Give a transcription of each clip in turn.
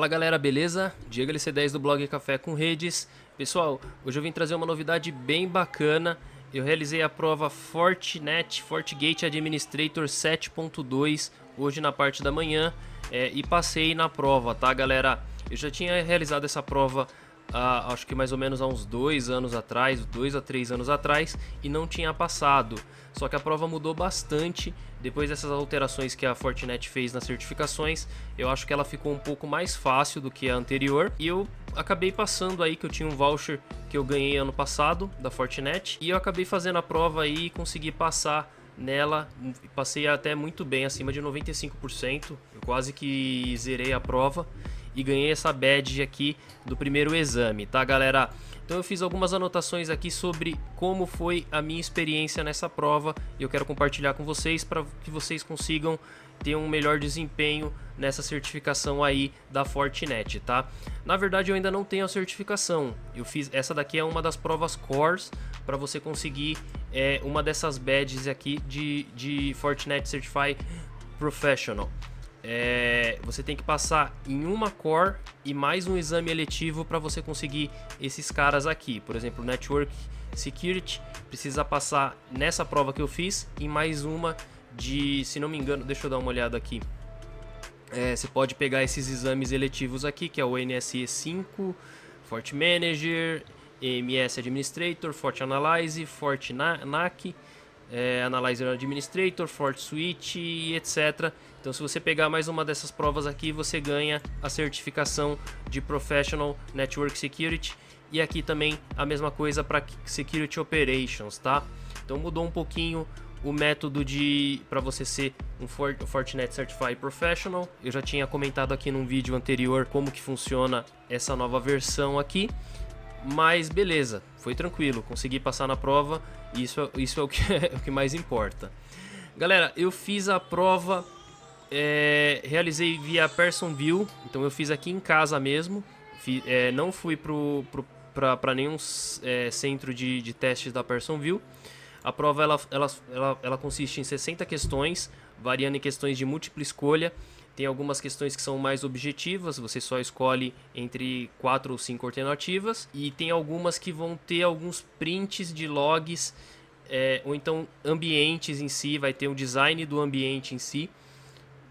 Fala galera, beleza? Diego LC10 do blog Café com Redes. Pessoal, hoje eu vim trazer uma novidade bem bacana. Eu realizei a prova FortiGate Administrator 7.2 hoje na parte da manhã e passei na prova, tá galera? Eu já tinha realizado essa prova acho que mais ou menos há uns 2 anos atrás, 2 a 3 anos atrás, e não tinha passado. Só que a prova mudou bastante depois dessas alterações que a Fortinet fez nas certificações. Eu acho que ela ficou um pouco mais fácil do que a anterior, e eu acabei passando aí, que eu tinha um voucher que eu ganhei ano passado da Fortinet, e eu acabei fazendo a prova aí e consegui passar nela. Passei até muito bem, acima de 95%. Eu quase que zerei a prova e ganhei essa badge aqui do primeiro exame, tá galera? Então eu fiz algumas anotações aqui sobre como foi a minha experiência nessa prova e eu quero compartilhar com vocês para que vocês consigam ter um melhor desempenho nessa certificação aí da Fortinet, tá? Na verdade eu ainda não tenho a certificação. Eu fiz essa daqui, é uma das provas cores para você conseguir uma dessas badges aqui de Fortinet Certified Professional. Você tem que passar em uma core e mais um exame eletivo para você conseguir esses caras aqui. Por exemplo, Network Security precisa passar nessa prova que eu fiz e mais uma de, se não me engano, deixa eu dar uma olhada aqui. Você pode pegar esses exames eletivos aqui, que é o NSE 5, FortiManager, EMS Administrator, FortiAnalyze, FortiNAC, Analyzer Administrator, FortiSwitch e etc. Então se você pegar mais uma dessas provas aqui, você ganha a certificação de Professional Network Security, e aqui também a mesma coisa para Security Operations, tá? Então mudou um pouquinho o método para você ser um Fortinet Certified Professional. Eu já tinha comentado aqui num vídeo anterior como que funciona essa nova versão aqui, mas beleza, foi tranquilo, consegui passar na prova, e isso é o que mais importa. Galera, eu fiz a prova, realizei via Person View, então eu fiz aqui em casa mesmo, não fui para nenhum centro de testes da Person View. A prova ela consiste em 60 questões, variando em questões de múltipla escolha. Tem algumas questões que são mais objetivas, você só escolhe entre 4 ou 5 alternativas. E tem algumas que vão ter alguns prints de logs, ou então ambientes em si, vai ter o design do ambiente em si.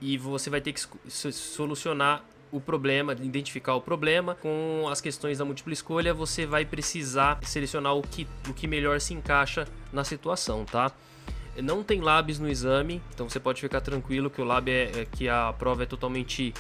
E você vai ter que solucionar o problema, identificar o problema. Com as questões da múltipla escolha, você vai precisar selecionar o que melhor se encaixa na situação, tá? Não tem labs no exame, então você pode ficar tranquilo que o lab que a prova é totalmente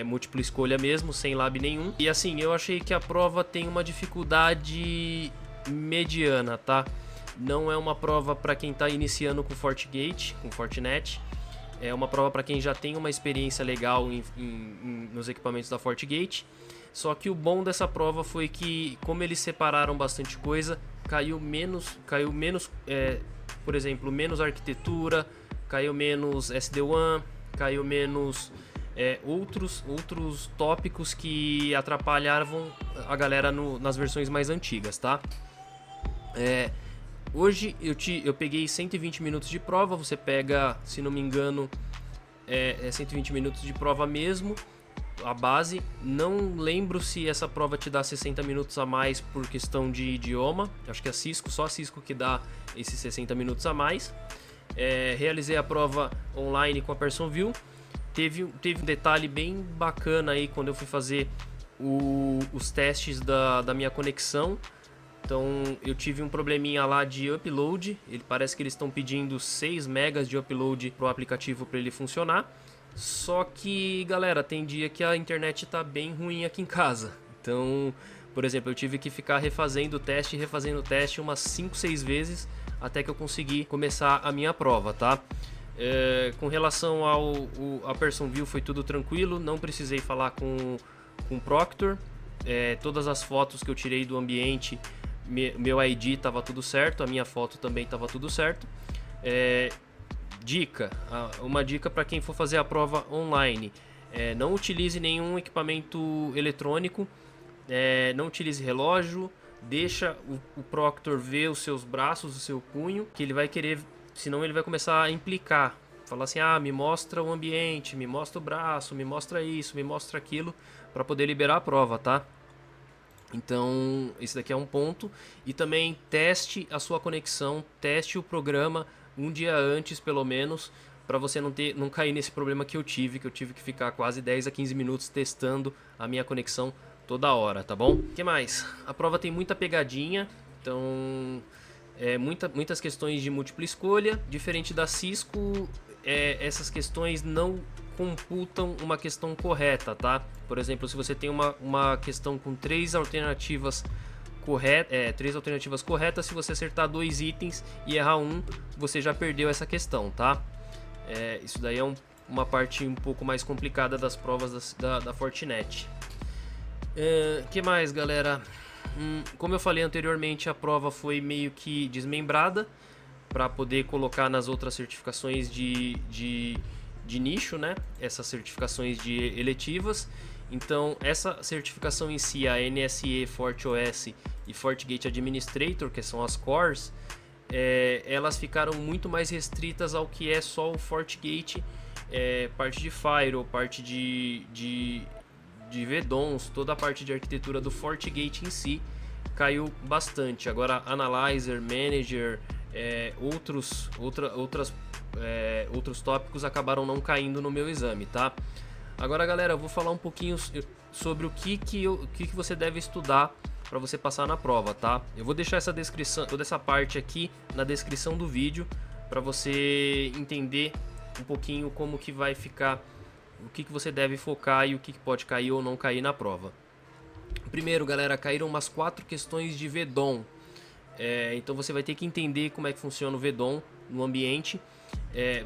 múltipla escolha mesmo, sem lab nenhum. E assim, eu achei que a prova tem uma dificuldade mediana, tá? Não é uma prova para quem está iniciando com FortiGate, com Fortinet. É uma prova para quem já tem uma experiência legal nos equipamentos da FortiGate. Só que o bom dessa prova foi que, como eles separaram bastante coisa, caiu menos, por exemplo, menos arquitetura, caiu menos SD-WAN, caiu menos outros tópicos que atrapalhavam a galera nas versões mais antigas, tá? Hoje eu peguei 120 minutos de prova. Você pega, se não me engano, 120 minutos de prova mesmo, a base. Não lembro se essa prova te dá 60 minutos a mais por questão de idioma. Acho que é só a Cisco que dá esses 60 minutos a mais. Realizei a prova online com a Person View. Teve um detalhe bem bacana aí quando eu fui fazer os testes da minha conexão. Então eu tive um probleminha lá de upload. Parece que eles estão pedindo 6 megas de upload pro aplicativo para ele funcionar. Só que, galera, tem dia que a internet tá bem ruim aqui em casa. Então, por exemplo, eu tive que ficar refazendo o teste umas 5, 6 vezes até que eu consegui começar a minha prova, tá? Com relação a Person View, foi tudo tranquilo, não precisei falar com o Proctor. Todas as fotos que eu tirei do ambiente, meu ID estava tudo certo, a minha foto também estava tudo certo. Uma dica para quem for fazer a prova online: não utilize nenhum equipamento eletrônico, não utilize relógio, deixa o Proctor ver os seus braços, o seu punho, que ele vai querer, senão ele vai começar a implicar, falar assim, ah, me mostra o ambiente, me mostra o braço, me mostra isso, me mostra aquilo, para poder liberar a prova, tá? Então, esse daqui é um ponto. E também teste a sua conexão, teste o programa um dia antes, pelo menos, para você não cair nesse problema que eu tive que ficar quase 10 a 15 minutos testando a minha conexão toda hora, tá bom? O que mais? A prova tem muita pegadinha, então muitas questões de múltipla escolha. Diferente da Cisco, essas questões não computam uma questão correta, tá? Por exemplo, se você tem uma questão com três alternativas corretas, se você acertar 2 itens e errar um, você já perdeu essa questão, tá? Isso daí é uma parte um pouco mais complicada das provas da Fortinet. Que mais, galera? Como eu falei anteriormente, a prova foi meio que desmembrada para poder colocar nas outras certificações de nicho, né? Essas certificações de eletivas. Então, essa certificação em si, a NSE FortiOS e FortiGate Administrator, que são as cores, elas ficaram muito mais restritas ao que é só o FortiGate, parte de Firewall, parte de VDONs, toda a parte de arquitetura do FortiGate em si caiu bastante. Agora, Analyzer, Manager, outros tópicos acabaram não caindo no meu exame, tá? Agora, galera, eu vou falar um pouquinho sobre o que você deve estudar para você passar na prova, tá? Eu vou deixar essa descrição, toda essa parte aqui na descrição do vídeo para você entender um pouquinho como que vai ficar, o que você deve focar e o que pode cair ou não cair na prova. Primeiro, galera, caíram umas 4 questões de VDON. Então você vai ter que entender como é que funciona o VDON no ambiente.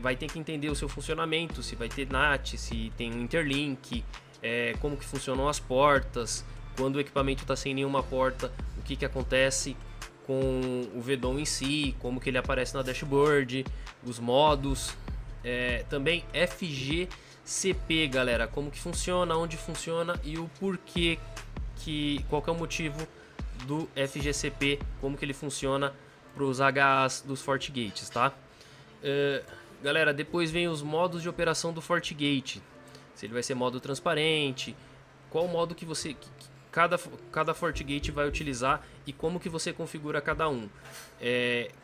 Vai ter que entender o seu funcionamento, se vai ter NAT, se tem um interlink, como que funcionam as portas, quando o equipamento está sem nenhuma porta, o que acontece com o VDON em si, como que ele aparece na dashboard, os modos, também FGCP, galera, como que funciona, onde funciona e o porquê, qual que é o motivo do FGCP, como que ele funciona para os HAs dos FortiGates, tá? Galera, depois vem os modos de operação do FortiGate. Se ele vai ser modo transparente, qual modo que cada FortiGate vai utilizar e como que você configura cada um.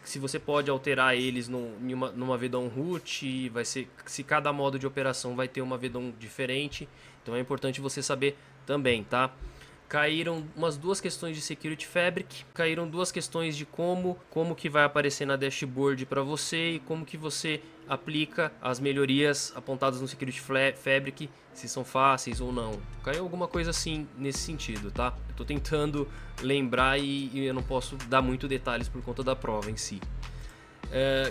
Se você pode alterar eles numa VDON root, se cada modo de operação vai ter uma VDON diferente. Então é importante você saber também, tá? Caíram umas 2 questões de Security Fabric, caíram 2 questões de como que vai aparecer na dashboard para você e como que você aplica as melhorias apontadas no Security Fabric, se são fáceis ou não. Caiu alguma coisa assim nesse sentido, tá? Eu tô tentando lembrar e eu não posso dar muito detalhes por conta da prova em si.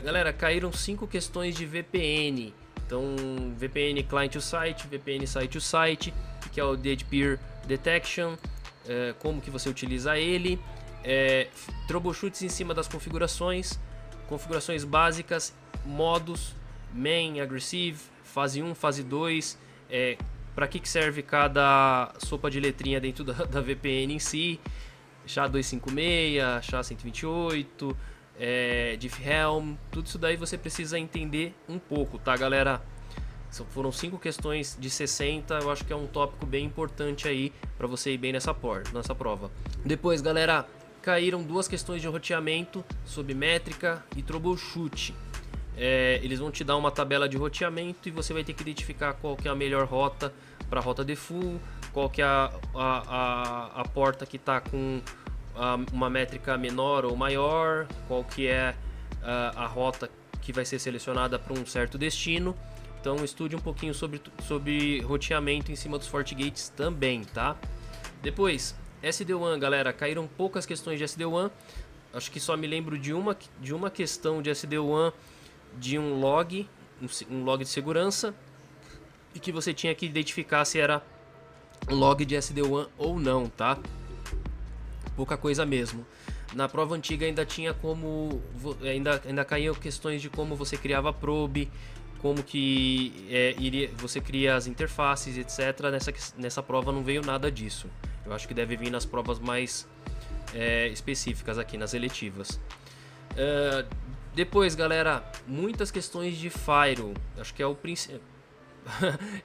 Galera, caíram 5 questões de VPN. Então, VPN Client to Site, VPN Site to Site, que é o Dead Peer Detection, como que você utiliza ele, troubleshoots em cima das configurações básicas, modos, main, aggressive, fase 1, fase 2, para que serve cada sopa de letrinha dentro da VPN em si, SHA-256, SHA-128, Diffhelm, tudo isso daí você precisa entender um pouco, tá, galera? Foram 5 questões de 60, eu acho que é um tópico bem importante aí para você ir bem nessa prova. Depois, galera, caíram 2 questões de roteamento sobre métrica e troubleshoot. Eles vão te dar uma tabela de roteamento e você vai ter que identificar qual que é a melhor rota para a rota default, qual que é a porta que está com uma métrica menor ou maior, qual que é a rota que vai ser selecionada para um certo destino. Então estude um pouquinho sobre roteamento em cima dos FortiGates também, tá? Depois, SD-WAN, galera, caíram poucas questões de SD-WAN. Acho que só me lembro de uma questão de SD-WAN, de um log de segurança, e que você tinha que identificar se era um log de SD-WAN ou não, tá? Pouca coisa mesmo. Na prova antiga ainda tinha ainda caíam questões de como você criava probe, como que você cria as interfaces, etc. Nessa prova não veio nada disso. Eu acho que deve vir nas provas mais específicas aqui, nas eletivas. Depois, galera, muitas questões de Firewall. Acho que é o principal.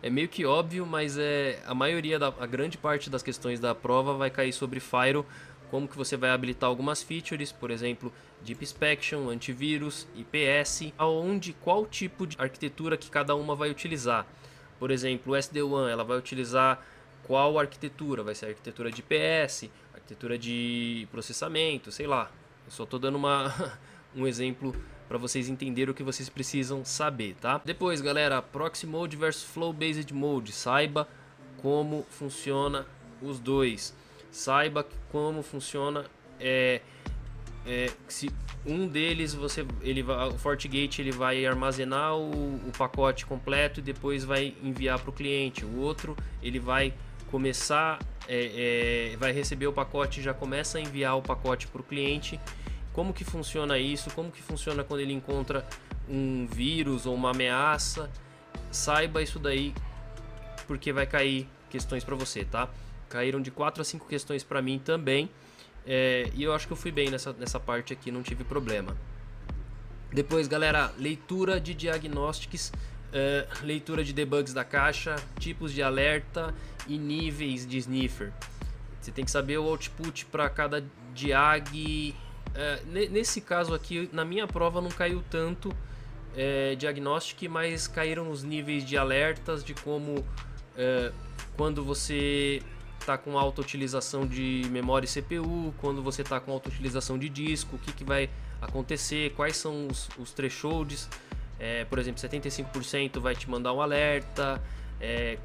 É meio que óbvio, mas a grande parte das questões da prova vai cair sobre Firewall. Como que você vai habilitar algumas features, por exemplo, Deep Inspection, antivírus, IPS, qual tipo de arquitetura que cada uma vai utilizar. Por exemplo, o SD-WAN, ela vai utilizar qual arquitetura? Vai ser a arquitetura de IPS, arquitetura de processamento, sei lá. Eu só estou dando um exemplo para vocês entenderem o que vocês precisam saber, tá? Depois, galera, Proxy Mode versus Flow Based Mode. Saiba como funciona os dois. Saiba como funciona se um deles o FortiGate ele vai armazenar o pacote completo e depois vai enviar para o cliente. O outro ele vai começar vai receber o pacote e já começa a enviar o pacote para o cliente. Como que funciona isso? Como que funciona quando ele encontra um vírus ou uma ameaça? Saiba isso daí, porque vai cair questões para você, tá? Caíram de 4 a 5 questões para mim também. E eu acho que eu fui bem nessa parte aqui, não tive problema. Depois, galera, leitura de diagnósticos, leitura de debugs da caixa, tipos de alerta e níveis de sniffer. Você tem que saber o output para cada diag. Nesse caso aqui, na minha prova não caiu tanto diagnóstico, mas caíram os níveis de alertas, de como quando você está com alta utilização de memória e CPU, quando você está com alta utilização de disco, o que vai acontecer, quais são os thresholds. Por exemplo, 75% vai te mandar um alerta,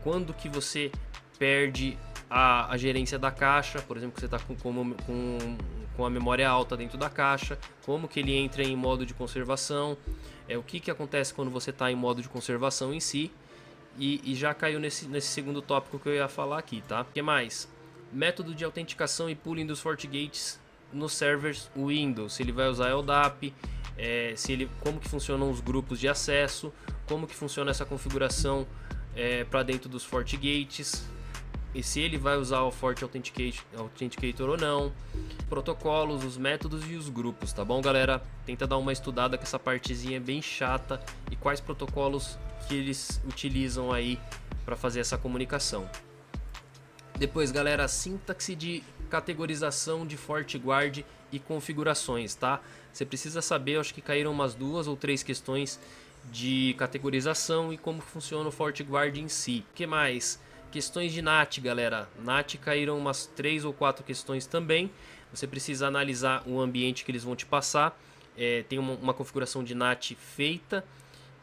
quando que você perde a gerência da caixa, por exemplo, que você está com a memória alta dentro da caixa, como que ele entra em modo de conservação, o que acontece quando você está em modo de conservação em si. E já caiu nesse segundo tópico que eu ia falar aqui, tá? O que mais? Método de autenticação e pooling dos FortiGates nos servers Windows. Se ele vai usar LDAP, como que funcionam os grupos de acesso, como que funciona essa configuração para dentro dos FortiGates, e se ele vai usar o Authenticator ou não, protocolos, os métodos e os grupos, tá bom, galera? Tenta dar uma estudada, que essa partezinha é bem chata, e quais protocolos que eles utilizam aí para fazer essa comunicação. Depois, galera, sintaxe de categorização de FortiGuard e configurações, tá? Você precisa saber, acho que caíram umas 2 ou 3 questões de categorização e como funciona o FortiGuard em si. O que mais? Questões de NAT, galera. NAT caíram umas 3 ou 4 questões também. Você precisa analisar o ambiente que eles vão te passar. Tem uma configuração de NAT feita.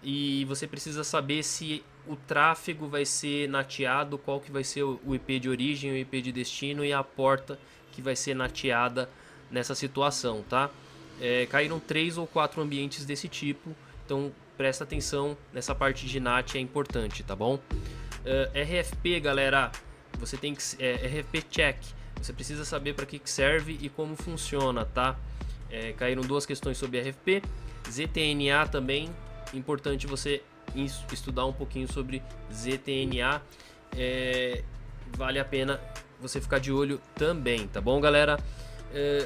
E você precisa saber se o tráfego vai ser nateado, qual que vai ser o IP de origem, o IP de destino e a porta que vai ser nateada nessa situação, tá? Caíram 3 ou 4 ambientes desse tipo. Então presta atenção nessa parte de NAT, é importante, tá bom? RFP, galera, você tem que RFP check, você precisa saber para que serve e como funciona, tá? Caíram 2 questões sobre RFP. ZTNA também, importante você estudar um pouquinho sobre ZTNA, vale a pena você ficar de olho também, tá bom, galera?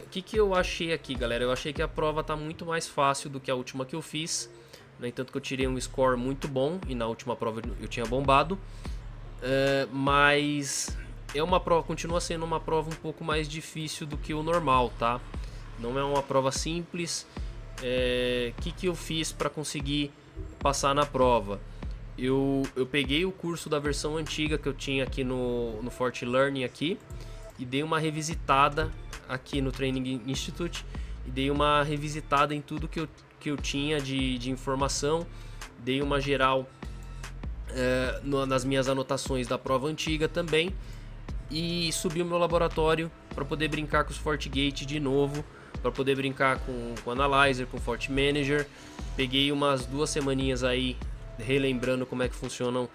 O que eu achei aqui, galera? Eu achei que a prova tá muito mais fácil do que a última que eu fiz. No entanto, que eu tirei um score muito bom e na última prova eu tinha bombado, mas continua sendo uma prova um pouco mais difícil do que o normal, tá? Não é uma prova simples. Que eu fiz para conseguir passar na prova? Eu peguei o curso da versão antiga que eu tinha aqui no FortiLearning aqui e dei uma revisitada aqui no Training Institute e dei uma revisitada em tudo que eu tinha de informação, dei uma geral nas minhas anotações da prova antiga também e subi o meu laboratório para poder brincar com os FortiGate de novo, para poder brincar com o Analyzer, com o FortiManager. Peguei umas 2 semaninhas aí relembrando como é que funcionam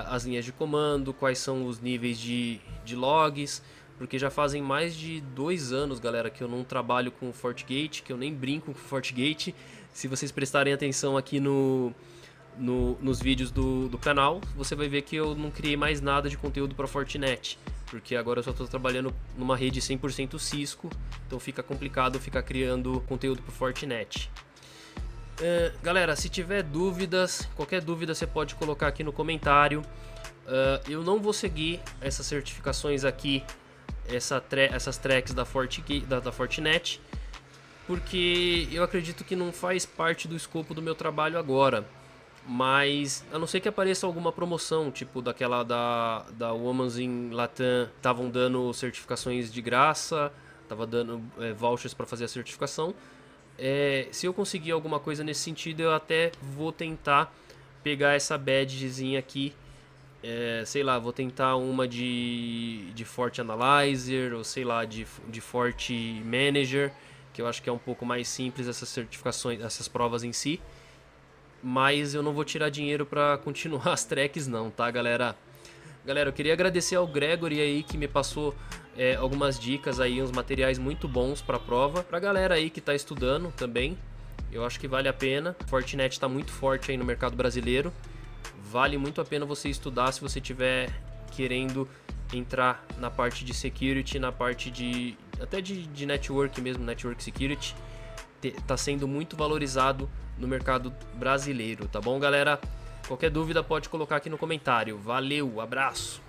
as linhas de comando, quais são os níveis de logs, porque já fazem mais de 2 anos, galera, que eu não trabalho com o FortiGate, que eu nem brinco com o FortiGate. Se vocês prestarem atenção aqui nos vídeos do canal, você vai ver que eu não criei mais nada de conteúdo para Fortinet, porque agora eu só estou trabalhando numa rede 100% Cisco, então fica complicado ficar criando conteúdo para Fortinet. Galera, se tiver dúvidas, qualquer dúvida você pode colocar aqui no comentário. Eu não vou seguir essas certificações aqui, essas tracks da Fortinet, porque eu acredito que não faz parte do escopo do meu trabalho agora. Mas a não ser que apareça alguma promoção, tipo daquela da Women's in Latam, estavam dando certificações de graça, tava dando vouchers para fazer a certificação. Se eu conseguir alguma coisa nesse sentido, eu até vou tentar pegar essa badgezinha aqui. Sei lá, vou tentar uma de Fort Analyzer, ou sei lá, de Fort Manager, que eu acho que é um pouco mais simples essas certificações, essas provas em si. Mas eu não vou tirar dinheiro pra continuar as tracks não, tá, galera? Galera, eu queria agradecer ao Gregory aí que me passou algumas dicas aí, uns materiais muito bons pra prova. Pra galera aí que tá estudando também, eu acho que vale a pena. Fortinet tá muito forte aí no mercado brasileiro. Vale muito a pena você estudar se você estiver querendo entrar na parte de security, na parte até de network mesmo, network security. Tá sendo muito valorizado no mercado brasileiro, tá bom, galera? Qualquer dúvida pode colocar aqui no comentário. Valeu, abraço!